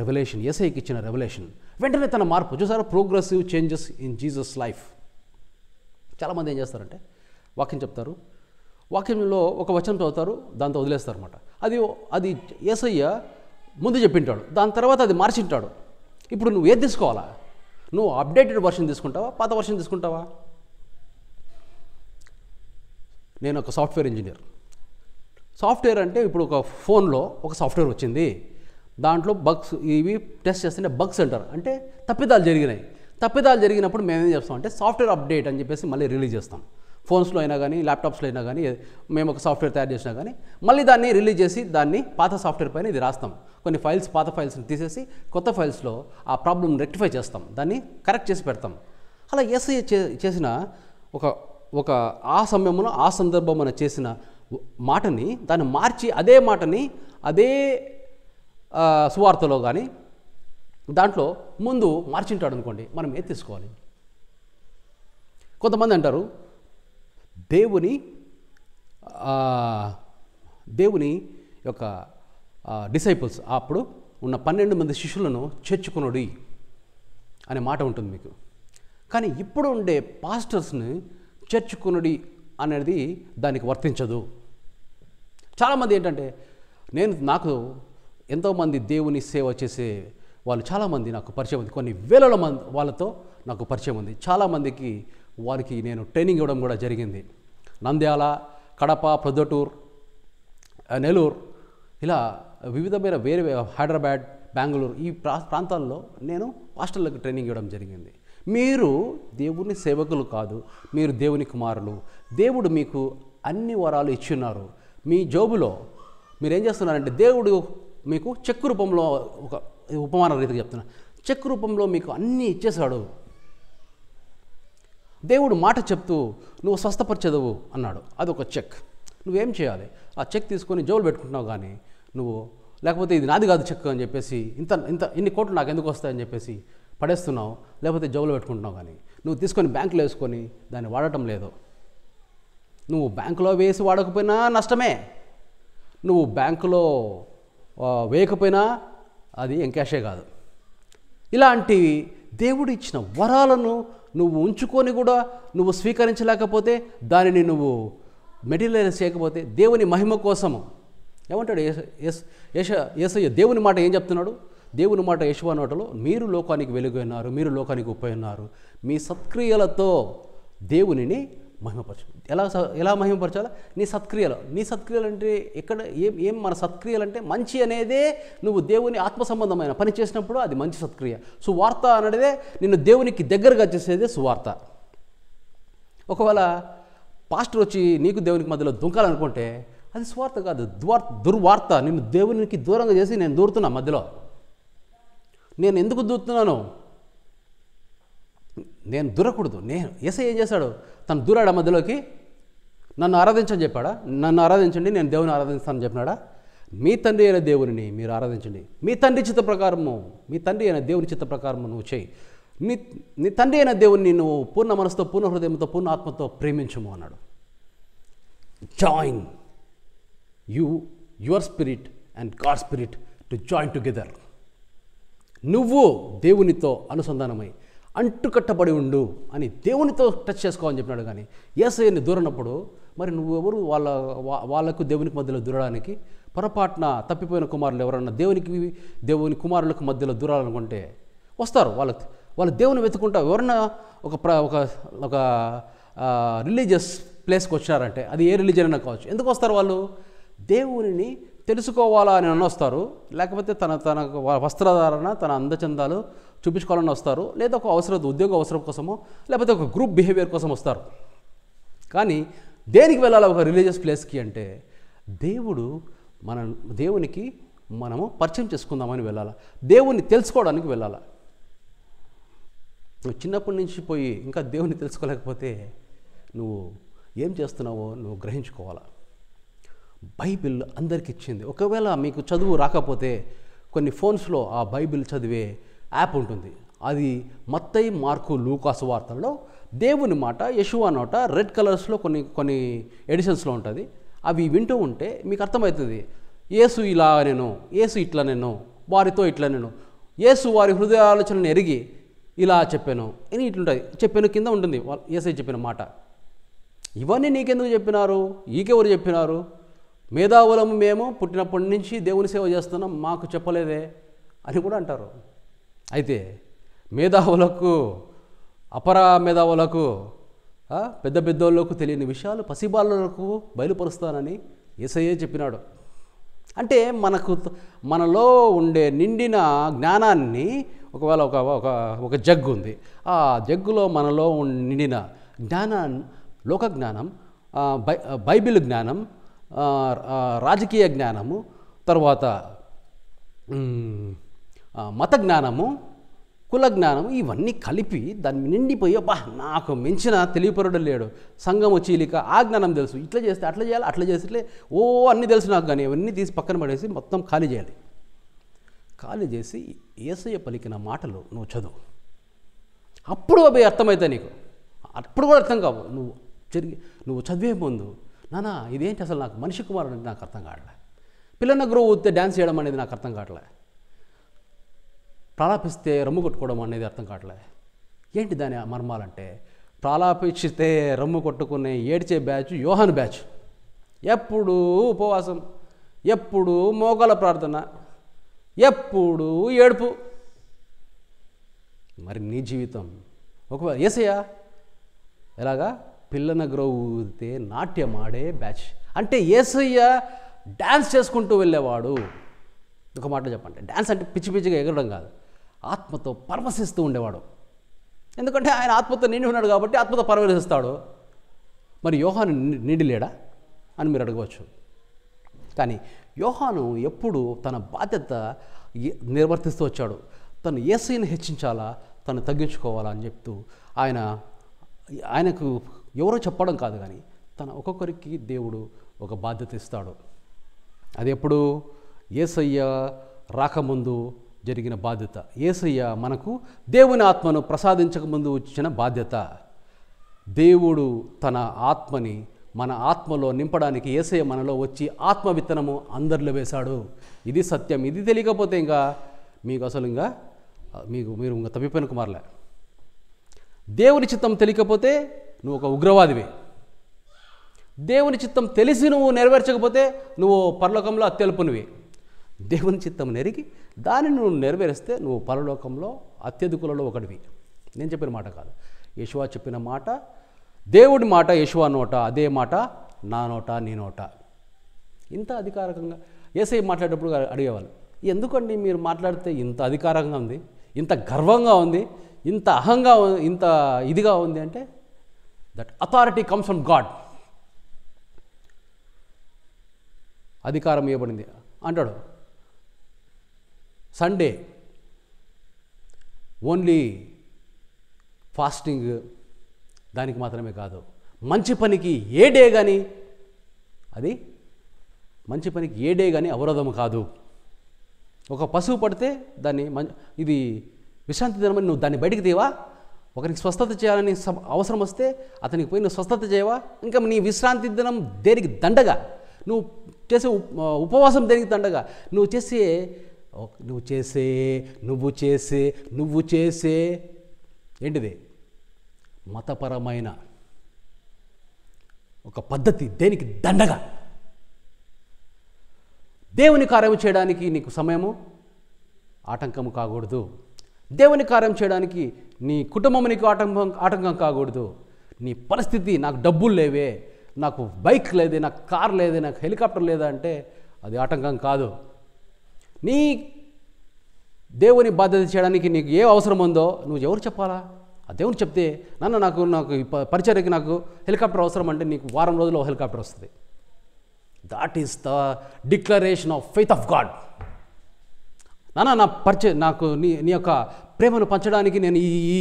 రెవల్యూషన్, యేసయ్యకి ఇచ్చిన రెవల్యూషన్, వెంటనే తన మార్పు చూసారా? Progressive changes in Jesus life. చాలామంది ఏం చేస్తారంటే వాక్యం చెప్తారు, వాక్యంలో ఒక వచనం చదువుతారు, దాంతో వదిలేస్తారు అనమాట. అది యేసయ్య ముందు చెప్పింటాడు, దాని తర్వాత అది మార్చింటాడు. ఇప్పుడు నువ్వు ఏది తీసుకోవాలా? నువ్వు అప్డేటెడ్ వర్షన్ తీసుకుంటావా, పాత వర్షన్ తీసుకుంటావా? నేను ఒక సాఫ్ట్వేర్ ఇంజనీర్. సాఫ్ట్వేర్ అంటే ఇప్పుడు ఒక ఫోన్లో ఒక సాఫ్ట్వేర్ వచ్చింది, దాంట్లో బగ్స్ ఇవి టెస్ట్ చేస్తుంటే బగ్స్ అంటారు, అంటే తప్పిదాలు జరిగినాయి. తప్పిదాలు జరిగినప్పుడు మేమేం చేస్తాం అంటే సాఫ్ట్వేర్ అప్డేట్ అని చెప్పేసి మళ్ళీ రిలీజ్ చేస్తాం. ఫోన్స్లో అయినా కానీ, ల్యాప్టాప్స్లో అయినా కానీ, మేము ఒక సాఫ్ట్వేర్ తయారు చేసినా కానీ మళ్ళీ దాన్ని రిలీజ్ చేసి దాన్ని పాత సాఫ్ట్వేర్ పైన ఇది రాస్తాం. కొన్ని ఫైల్స్, పాత ఫైల్స్ని తీసేసి కొత్త ఫైల్స్లో ఆ ప్రాబ్లమ్ రెక్టిఫై చేస్తాం, దాన్ని కరెక్ట్ చేసి పెడతాం. అలా యేసయ్య చేసిన ఒక ఆ సమయంలో ఆ సందర్భం మనం చేసిన మాటని దాన్ని మార్చి అదే మాటని అదే సువార్తలో కానీ దాంట్లో ముందు మార్చింటాడు అనుకోండి, మనం ఏది తీసుకోవాలి? కొంతమంది అంటారు దేవుని యొక్క డిసైపుల్స్, అప్పుడు ఉన్న 12 మంది శిష్యులను చేర్చుకునుడి అనే మాట ఉంటుంది మీకు. కానీ ఇప్పుడు ఉండే పాస్టర్స్ని చేర్చుకునుడి అనేది దానికి వర్తించదు. చాలామంది ఏంటంటే నాకు ఎంతోమంది దేవుని సేవ చేసే వాళ్ళు చాలామంది నాకు పరిచయం ఉంది, కొన్ని వేల మంది వాళ్ళతో నాకు పరిచయం ఉంది. చాలామందికి వారికి నేను ట్రైనింగ్ ఇవ్వడం కూడా జరిగింది. నంద్యాల, కడప, ప్రొద్దుటూరు, నెల్లూరు, ఇలా వివిధమైన వేరే హైదరాబాద్, బెంగళూరు ఈ ప్రాంతాల్లో నేను హాస్టళ్ళకి ట్రైనింగ్ ఇవ్వడం జరిగింది. మీరు దేవుని సేవకులు కాదు, మీరు దేవుని కుమారులు. దేవుడు మీకు అన్ని వరాలు ఇచ్చున్నారు. మీ జోబులో మీరు ఏం చేస్తున్నారంటే దేవుడు మీకు చెక్కు రూపంలో, ఒక ఉపమాన రీతిగా చెప్తున్నా, చెక్కు రూపంలో మీకు అన్నీ ఇచ్చేశాడు. దేవుడు మాట చెప్తూ నువ్వు స్వస్థపరిచెదవు అన్నాడు, అదొక చెక్. నువ్వేం చేయాలి? ఆ చెక్ తీసుకొని జోబులు పెట్టుకుంటున్నావు, కానీ నువ్వు లేకపోతే ఇది నాది కాదు చెక్ అని చెప్పేసి ఇన్ని కోట్లు నాకు ఎందుకు వస్తాయని చెప్పేసి పడేస్తున్నావు, లేకపోతే జోబులు పెట్టుకుంటున్నావు. కానీ నువ్వు తీసుకొని బ్యాంకులో వేసుకొని దాన్ని వాడటం లేదు. నువ్వు బ్యాంకులో వేసి వాడకపోయినా నష్టమే, నువ్వు బ్యాంకులో వేయకపోయినా అది ఎంకాషే కాదు. ఇలాంటి దేవుడు ఇచ్చిన వరాలను నువ్వు ఉంచుకొని కూడా నువ్వు స్వీకరించలేకపోతే, దానిని నువ్వు మెటీరియలైజ్ చేయకపోతే, దేవుని మహిమ కోసము ఏమంటాడు యేసయ్య? దేవుని మాట ఏం చెప్తున్నాడు? దేవుని మాట యేషువ నోటలో, మీరు లోకానికి వెలుగైనారు, మీరు లోకానికి ఉప్పై ఉన్నారు. మీ సత్క్రియలతో దేవునిని మహిమపరచు. ఎలా మహిమపరచాలా? నీ సత్క్రియలు అంటే ఎక్కడ ఏం మన సత్క్రియలు అంటే మంచి అనేదే. నువ్వు దేవుని ఆత్మ సంబంధమైన పని చేసినప్పుడు అది మంచి సత్క్రియ. సువార్త అనేదే నిన్ను దేవునికి దగ్గరగా చేసేదే సువార్త. ఒకవేళ పాస్టర్ వచ్చి నీకు దేవునికి మధ్యలో దుంకాలనుకుంటే అది సువార్త కాదు, దుర్వార్త. నిన్ను దేవునికి దూరంగా చేసి నేను దూరుతున్నా మధ్యలో. నేను ఎందుకు దూరుతున్నాను? నేను దూరకూడదు. యేసయ్య ఏం చేశాడు? తను దూరాడా మధ్యలోకి? నన్ను ఆరాధించని చెప్పాడా? నన్ను ఆరాధించండి, నేను దేవుని ఆరాధిస్తానని చెప్పినాడా? మీ తండ్రి అయిన దేవుని మీరు ఆరాధించండి, మీ తండ్రి చిత్త ప్రకారము, మీ తండ్రి అయిన దేవుని చిత్త ప్రకారము నువ్వు చేయి. నీ తండ్రి అయిన దేవుని నువ్వు పూర్ణ మనసుతో, పూర్ణ హృదయంతో, పూర్ణ ఆత్మతో ప్రేమించము అన్నాడు. Join your spirit and God spirit to join together. నువ్వు దేవునితో అనుసంధానమై అంటుకట్టబడి ఉండు అని దేవునితో టచ్ చేసుకోవాలని చెప్పినాడు. కానీ యేసయ్యని దూరనప్పుడు మరి నువ్వెవరు వాళ్ళకు దేవునికి మధ్యలో దూరడానికి? పొరపాటున తప్పిపోయిన కుమారులు ఎవరన్నా దేవుని కుమారులకు మధ్యలో దూరాలనుకుంటే వస్తారు. వాళ్ళు దేవుని వెతుకుంటా ఎవరన్నా ఒక రిలీజియస్ ప్లేస్కి వచ్చారంటే అది ఏ రిలీజియన్ అయినా కావచ్చు. ఎందుకు వస్తారు వాళ్ళు? దేవునిని తెలుసుకోవాలా అని వస్తారు, లేకపోతే తన వస్త్రధారణ, తన అందచందాలు చూపించుకోవాలని వస్తారు, లేదా ఒక ఉద్యోగ అవసరం కోసమో, లేకపోతే ఒక గ్రూప్ బిహేవియర్ కోసం వస్తారు. కానీ దేనికి వెళ్ళాలి ఒక రిలీజియస్ ప్లేస్కి అంటే దేవునికి మనము పరిచయం చేసుకుందామని వెళ్ళాలి, దేవుణ్ణి తెలుసుకోవడానికి వెళ్ళాలి. నువ్వు చిన్నప్పటి నుంచి పోయి ఇంకా దేవుణ్ణి తెలుసుకోలేకపోతే నువ్వు ఏం చేస్తున్నావో నువ్వు గ్రహించుకోవాలి. బైబిల్ అందరికి ఇచ్చింది. ఒకవేళ మీకు చదువు రాకపోతే కొన్ని ఫోన్స్లో ఆ బైబిల్ చదివే యాప్ ఉంటుంది. అది మత్తయి, మార్కు, లూకాసు వార్తల్లో దేవుని మాట యెషూవా నోట రెడ్ కలర్స్లో కొన్ని ఎడిషన్స్లో ఉంటుంది. అవి వింటూ ఉంటే మీకు అర్థమవుతుంది, యేసు ఇలా నేను, యేసు ఇట్లా నేను, వారితో ఇట్లా నేను, యేసు వారి హృదయాలోచనను ఎరిగి ఇలా చెప్పాను అని ఇట్లుంటుంది. చెప్పాను కింద ఉంటుంది యేసయ్య చెప్పిన మాట. ఇవన్నీ నీకెందుకు చెప్పినారు, ఈకెవరు చెప్పినారు? మేధావులము మేము పుట్టినప్పటి నుంచి దేవుని సేవ చేస్తున్నాం, మాకు చెప్పలేదే అని కూడా అంటారు. అయితే మేధావులకు, అపరా మేధావులకు, పెద్ద పెద్దోళ్ళకు తెలియని విషయాలు పసిబాలులకు బయలుపరుస్తానని యేసయ్యే చెప్పినాడు. అంటే మనలో ఉండే నిండిన జ్ఞానాన్ని, ఒకవేళ ఒక జగ్గు ఉంది, ఆ జగ్గులో మనలో నిండిన జ్ఞానాన్ని, లోక జ్ఞానం, బైబిల్ జ్ఞానం, రాజకీయ జ్ఞానము, తర్వాత మత జ్ఞానము, కుల జ్ఞానము, ఇవన్నీ కలిపి దాన్ని నిండిపోయి నాకు మించిన తెలియపరుడు లేడు, సంఘము చీలిక, ఆ జ్ఞానం తెలుసు, ఇట్లా చేస్తే అట్లా చేయాలి, అట్లా చేస్తే ఇట్లే అన్నీ తెలుసు నాకు, కానీ అవన్నీ తీసి పక్కన పడేసి మొత్తం ఖాళీ చేయాలి. ఖాళీ చేసి యేసయ్య పలికిన మాటలు నువ్వు చదువు. అప్పుడు అవి అర్థమవుతాయి నీకు. అప్పుడు కూడా అర్థం కావు. నువ్వు చదివే ముందు నానా ఇదేంటి అసలు, నాకు మనిషి కుమారుడు అనేది నాకు అర్థం కావట్లే, పిల్లన్న గ్రో ఊతే డ్యాన్స్ చేయడం అనేది నాకు అర్థం కావట్లే, ప్రాలాపిస్తే రమ్ము కొట్టుకోవడం అనేది అర్థం కావట్లే. ఏంటి దాని మర్మాలంటే, ప్రాలాపించితే రమ్ము కొట్టుకునే ఏడ్చే బ్యాచ్ యోహాను బ్యాచ్. ఎప్పుడు ఉపవాసం, ఎప్పుడు మోకాల ప్రార్థన, ఎప్పుడు ఏడుపు. మరి నీ జీవితం ఒకవేళ యేసయ్య ఎలాగా పిల్లన గ్రోవుతే నాట్యమాడే బ్యాచ్ అంటే యేసయ్య డ్యాన్స్ చేసుకుంటూ వెళ్ళేవాడు. ఒక మాట చెప్పండి, డ్యాన్స్ అంటే పిచ్చి పిచ్చిగా ఎగరడం కాదు, ఆత్మతో పరవశిస్తూ ఉండేవాడు. ఎందుకంటే ఆయన ఆత్మతో నిండి ఉన్నాడు కాబట్టి ఆత్మతో పరవశిస్తాడు. మరి యోహాను నిండి లేడా అని మీరు అడగవచ్చు. కానీ యోహాను ఎప్పుడు తన బాధ్యత నిర్వర్తిస్తూ వచ్చాడు. తను యేసయ్యను హెచ్చించాలా, తను తగ్గించుకోవాలా అని చెప్తూ ఆయనకు ఎవరో చెప్పడం కాదు, కానీ తన ఒక్కొక్కరికి దేవుడు ఒక బాధ్యత ఇస్తాడు. అది ఎప్పుడు యేసయ్య రాకముందు జరిగిన బాధ్యత. యేసయ్య మనకు దేవుని ఆత్మను ప్రసాదించకముందు వచ్చిన బాధ్యత. దేవుడు తన ఆత్మని మన ఆత్మలో నింపడానికి యేసయ్య మనలో వచ్చి ఆత్మ విత్తనము అందరిలో వేశాడు. ఇది సత్యం. ఇది తెలియకపోతే ఇంకా మీకు అసలు మీరు ఇంకా తప్పిపోయిన కుమారులే. దేవుని చిత్తం తెలియకపోతే నువ్వు ఒక ఉగ్రవాదివే. దేవుని చిత్తం తెలిసి నువ్వు నెరవేర్చకపోతే నువ్వు పరలోకంలో అత్యల్పునివి. దేవుని చిత్తం నెరిగి దానిని నువ్వు నెరవేరిస్తే నువ్వు పరలోకంలో అత్యధికులలో ఒకటివి. నేను చెప్పిన మాట కాదు, యెషూవా చెప్పిన మాట, దేవుడి మాట యెషూవా నోట, అదే మాట నా నోట, నీ నోట. ఇంత అధికారికంగా యేసయ్య మాట్లాడేటప్పుడు అడిగేవాళ్ళు, ఎందుకండి మీరు మాట్లాడితే ఇంత అధికారంగా ఉంది, ఇంత గర్వంగా ఉంది, ఇంత అహంగా, ఇంత ఇదిగా ఉంది అంటే that authority comes from God. అధికారం ఇవ్వబడింది అంటాడు. సండే ఓన్లీ ఫాస్టింగ్ దానికి మాత్రమే కాదు, మంచి పనికి ఏ డే కానీ, అది మంచి పనికి ఏ డే కానీ అవరోధం కాదు. ఒక పశువు పడితే దాన్ని ఇది విశ్రాంతి దినమని నువ్వు దాన్ని బయటికి తీవా? ఒకరికి స్వస్థత చేయాలని అవసరం వస్తే అతనికి పోయి నువ్వు స్వస్థత చేయవా? ఇంకా నీ విశ్రాంతి దినం దేనికి దండగా? నువ్వు చేసే ఉపవాసం దేనికి దండగా? నువ్వు చేసే ఏంటిది? మతపరమైన ఒక పద్ధతి దేనికి దండగా? దేవుని కార్యం చేయడానికి నీకు సమయము ఆటంకము కాకూడదు. దేవుని కార్యం చేయడానికి నీ కుటుంబం నీకు ఆటంకం కాకూడదు. నీ పరిస్థితి, నాకు డబ్బులు లేవే, నాకు బైక్ లేదే, నాకు కార్ లేదే, నాకు హెలికాప్టర్ లేదా అంటే అది ఆటంకం కాదు. నీ దేవుని బాధ్యత చేయడానికి నీకు ఏ అవసరం ఉందో నువ్వు ఎవరు చెప్పాలా? ఆ దేవుడు చెప్తే, నాకు పరిచర్యకి నాకు హెలికాప్టర్ అవసరం అంటే నీకు వారం రోజుల్లో హెలికాప్టర్ వస్తుంది. That is the declaration of faith of God. నాకు నీ యొక్క ప్రేమను పంచడానికి నేను ఈ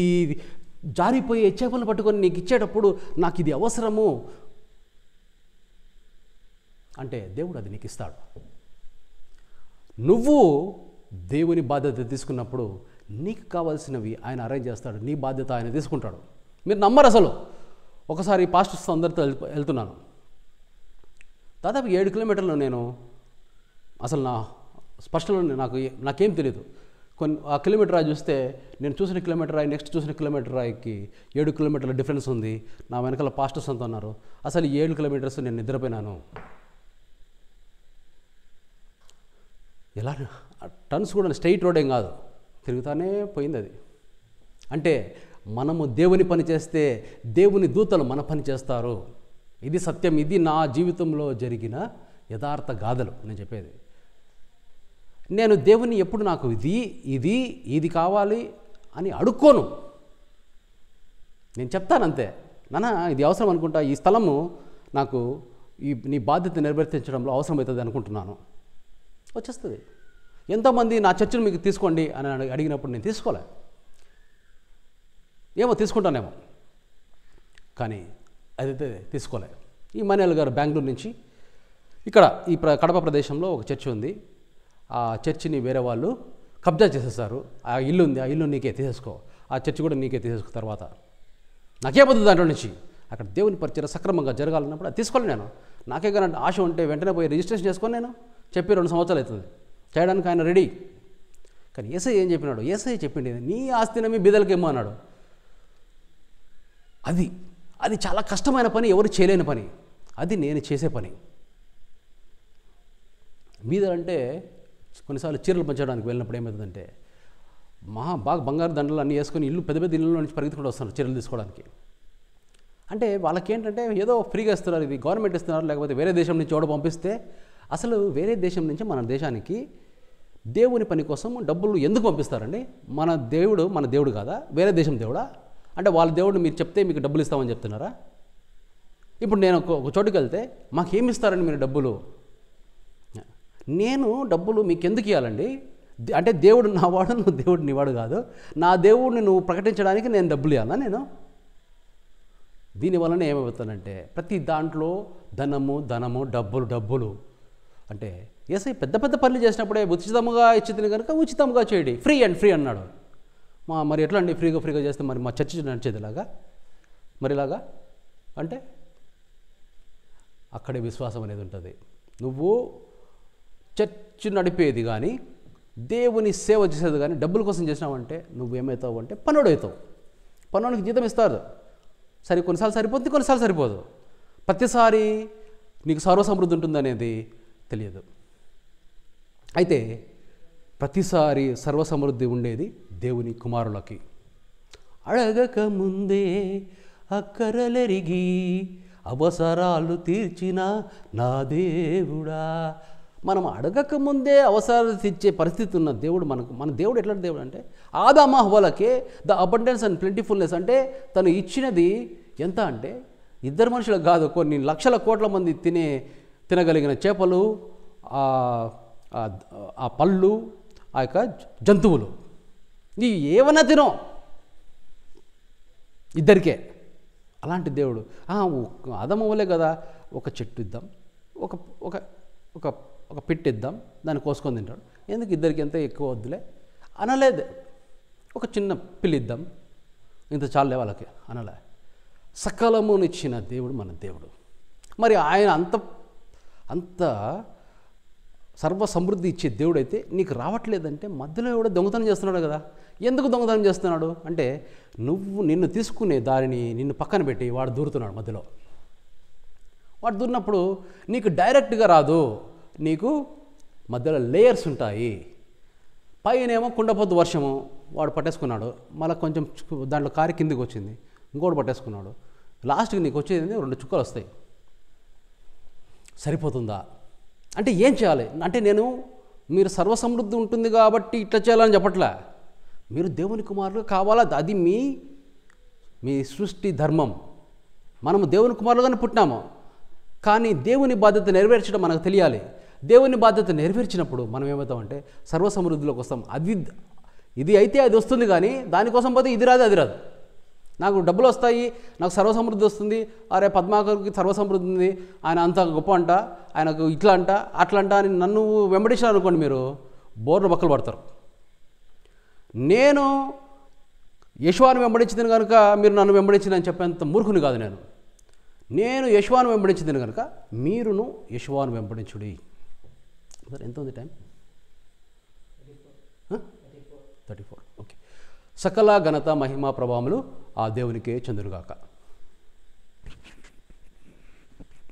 జారిపోయే చేపలు పట్టుకొని నీకు ఇచ్చేటప్పుడు నాకు ఇది అవసరము అంటే దేవుడు అది నీకు ఇస్తాడు. నువ్వు దేవుని బాధ్యత తీసుకున్నప్పుడు నీకు కావాల్సినవి ఆయన అరేంజ్ చేస్తాడు. నీ బాధ్యత ఆయన తీసుకుంటాడు. మీరు నమ్మరు అసలు. ఒకసారి పాస్టర్స్ అందరితో వెళ్తున్నాను. దాదాపు 7 కిలోమీటర్లు నేను అసలు స్పష్టంగా నాకేం తెలియదు. ఆ కిలోమీటర్ రాయి చూస్తే నేను చూసిన కిలోమీటర్ రాయి నెక్స్ట్ చూసిన కిలోమీటర్ రాయికి 7 కిలోమీటర్ల డిఫరెన్స్ ఉంది. నా వెనకాల పాస్టర్స్ అంతా ఉన్నారు. అసలు 7 కిలోమీటర్స్ నేను నిద్రపోయినాను. ఎలా టర్న్స్ కూడా స్ట్రైట్ రోడ్ ఏం కాదు, తిరుగుతానే పోయింది అది. అంటే మనము దేవుని పని చేస్తే దేవుని దూతలు మన పని చేస్తారు. ఇది సత్యం. ఇది నా జీవితంలో జరిగిన యథార్థ గాథలు నేను చెప్పేది. నేను దేవుని ఎప్పుడు నాకు ఇది కావాలి అని అడుక్కోను. నేను చెప్తానంతే, ఇది అవసరం అనుకుంటా, ఈ స్థలము నాకు నీ బాధ్యత నిర్వర్తించడంలో అవసరమవుతుంది అనుకుంటున్నాను, వచ్చేస్తుంది. ఎంతోమంది నా చర్చను మీకు తీసుకోండి అని అడిగినప్పుడు నేను తీసుకోలే. తీసుకుంటానేమో, కానీ అదైతే తీసుకోలే. ఈ మనేల్ గారు బెంగళూరు నుంచి ఇక్కడ ఈ కడప ప్రదేశంలో ఒక చర్చ్ ఉంది. ఆ చర్చిని వేరే వాళ్ళు కబ్జా చేసేస్తారు. ఆ ఇల్లు ఉంది, ఆ ఇల్లు నీకే తీసేసుకో, ఆ చర్చి కూడా నీకే తీసేసుకో. తర్వాత నాకే పొద్దు దాంట్లో నుంచి అక్కడ దేవుని పరిచయం సక్రమంగా జరగాలన్నప్పుడు అది తీసుకోవాలి. నేను నాకే కానీ ఆశ ఉంటే వెంటనే పోయి రిజిస్ట్రేషన్ చేసుకొని నేను చెప్పి 2 సంవత్సరాలు అవుతుంది చేయడానికి ఆయన రెడీ. కానీ యేసయ్య ఏం చెప్పినాడు? యేసయ్య చెప్పింది నీ ఆస్తి నమ్మి బీదలకేమో అన్నాడు. అది చాలా కష్టమైన పని, ఎవరు చేయలేని పని. అది నేను చేసే పని. బీదలంటే కొన్నిసార్లు చీరలు పంచడానికి వెళ్ళినప్పుడు ఏమవుతుందంటే బాగా బంగారు దండలు అన్నీ వేసుకొని పెద్ద పెద్ద ఇళ్ళలో నుంచి పరిగెత్తుకుంటూ వస్తున్నారు చీరలు తీసుకోవడానికి. అంటే వాళ్ళకేంటంటే ఏదో ఫ్రీగా ఇస్తున్నారు, ఇది గవర్నమెంట్ ఇస్తున్నారు, లేకపోతే వేరే దేశం నుంచి ఎవడో పంపిస్తే. అసలు వేరే దేశం నుంచి మన దేశానికి దేవుని పని కోసం డబ్బులు ఎందుకు పంపిస్తారండి? మన దేవుడు కాదా? వేరే దేశం దేవుడా? అంటే వాళ్ళ దేవుడు మీరు చెప్తే మీకు డబ్బులు ఇస్తామని చెప్తున్నారా? ఇప్పుడు నేను ఒక చోటుకి వెళ్తే మాకేమి ఇస్తారండి మీరు డబ్బులు? నేను డబ్బులు మీకు ఎందుకు ఇవ్వాలండి? అంటే దేవుడు నావాడు, నువ్వు దేవుడు నీవాడు కాదు. నా దేవుడిని నువ్వు ప్రకటించడానికి నేను డబ్బులు ఇవ్వాలా నేను? దీనివల్లనే ఏమవుతానంటే ప్రతి దాంట్లో ధనము డబ్బులు. అంటే యేసయ్య పెద్ద పెద్ద పనులు చేసినప్పుడే ఉచితంగా ఇచ్చింది కనుక ఉచితంగా చేయండి, ఫ్రీ అన్నాడు. మరి ఎట్లా అండి ఫ్రీగా చేస్తే మరి మా చర్చ నడిచేది ఇలాగా? మరి ఇలాగా అంటే అక్కడే విశ్వాసం అనేది ఉంటుంది. నువ్వు చర్చ్ నడిపేది కానీ దేవుని సేవ చేసేది కానీ డబ్బుల కోసం చేసినావంటే నువ్వు ఏమవుతావు అంటే పనుడు అవుతావు. పనుడికి జీతం ఇస్తారు, కొన్నిసార్లు సరిపోతుంది, కొన్నిసార్లు సరిపోదు. ప్రతిసారి నీకు సర్వసమృద్ధి ఉంటుందనేది తెలియదు. అయితే ప్రతిసారి సర్వసమృద్ధి ఉండేది దేవుని కుమారులకి. అడగక ముందే అక్కరలెరిగి అవసరాలు తీర్చిన నా దేవుడా. మనం అడగక ముందే అవసరాలు తీర్చే పరిస్థితి ఉన్న దేవుడు మన దేవుడు ఎట్లాంటి దేవుడు అంటే ఆదాము హవ్వలకే ద అబండెన్స్ అండ్ ప్లెంటిఫుల్నెస్. అంటే తను ఇచ్చినది ఎంత అంటే 2 మనుషులకు కాదు, కొన్ని లక్షల కోట్ల మంది తినగలిగిన చేపలు, ఆ పళ్ళు, ఆ యొక్క జంతువులు, నీ ఏమన్నా తినో ఇద్దరికే. అలాంటి దేవుడు ఆదాము వల్లే కదా ఒక చెట్టు ఇద్దాం, ఒక పిట్ ఇద్దాం, దాన్ని కోసుకొని తింటాడు. ఎందుకు ఇద్దరికి ఎంత ఎక్కువ వద్దులే అనలేదు. ఒక చిన్న పిల్లి ఇద్దాం, ఇంత చాలే వాళ్ళకి అనలే. సకలమునిచ్చిన దేవుడు మన దేవుడు. మరి ఆయన అంత సర్వ సమృద్ధి ఇచ్చే దేవుడు అయితే నీకు రావట్లేదంటే మధ్యలో ఎవడో దొంగతనం చేస్తున్నాడు కదా. ఎందుకు దొంగతనం చేస్తున్నాడు అంటే నిన్ను తీసుకునే దారిని నిన్ను పక్కన పెట్టి వాడు దూరుతున్నాడు మధ్యలో. వాడు దూరినప్పుడు నీకు డైరెక్ట్గా రాదు, నీకు మధ్యలో లేయర్స్ ఉంటాయి. పైనేమో కుండపోతు వర్షము వాడు పట్టేసుకున్నాడు, మళ్ళీ కొంచెం దాంట్లో కారి కిందికి వచ్చింది, ఇంకోటి పట్టేసుకున్నాడు. లాస్ట్కి నీకు వచ్చేది 2 చుక్కలు వస్తాయి. సరిపోతుందా? అంటే ఏం చేయాలి అంటే నేను మీరు సర్వసమృద్ధి ఉంటుంది కాబట్టి ఇట్లా చేయాలని చెప్పట్లే. మీరు దేవుని కుమారులు కావాలా, అది మీ సృష్టి ధర్మం. మనము దేవుని కుమారులుగానే పుట్టినాము, కానీ దేవుని బాధ్యత నెరవేర్చడం మనకు తెలియాలి. దేవుని బాధ్యత నెరవేర్చినప్పుడు మనం ఏమవుతామంటే సర్వసమృద్ధిలోకి వస్తాం. ఇది అయితే అది వస్తుంది, కానీ దానికోసం పోతే ఇది రాదు అది రాదు. నాకు డబ్బులు వస్తాయి, నాకు సర్వసమృద్ధి వస్తుంది, అరే పద్మాకర్కి సర్వసమృద్ధి ఉంది, ఆయన అంత గొప్ప అంట, ఆయనకు ఇట్లా అంట అట్లా అంట అని నన్ను వెంబడించారు అనుకోండి, మీరు బోర్లు బక్కలు పడతారు. నేను యెషువాను వెంబడించింది కనుక మీరు నన్ను వెంబడించిందని చెప్పేంత మూర్ఖుని కాదు నేను యెషువాను వెంబడించింది కనుక మీరును యెషువాను వెంబడించుడి. ఎంత ఉంది టైం? 34. ఓకే. సకల ఘనత మహిమ ప్రభావములు ఆ దేవునికే చెందునుగాక.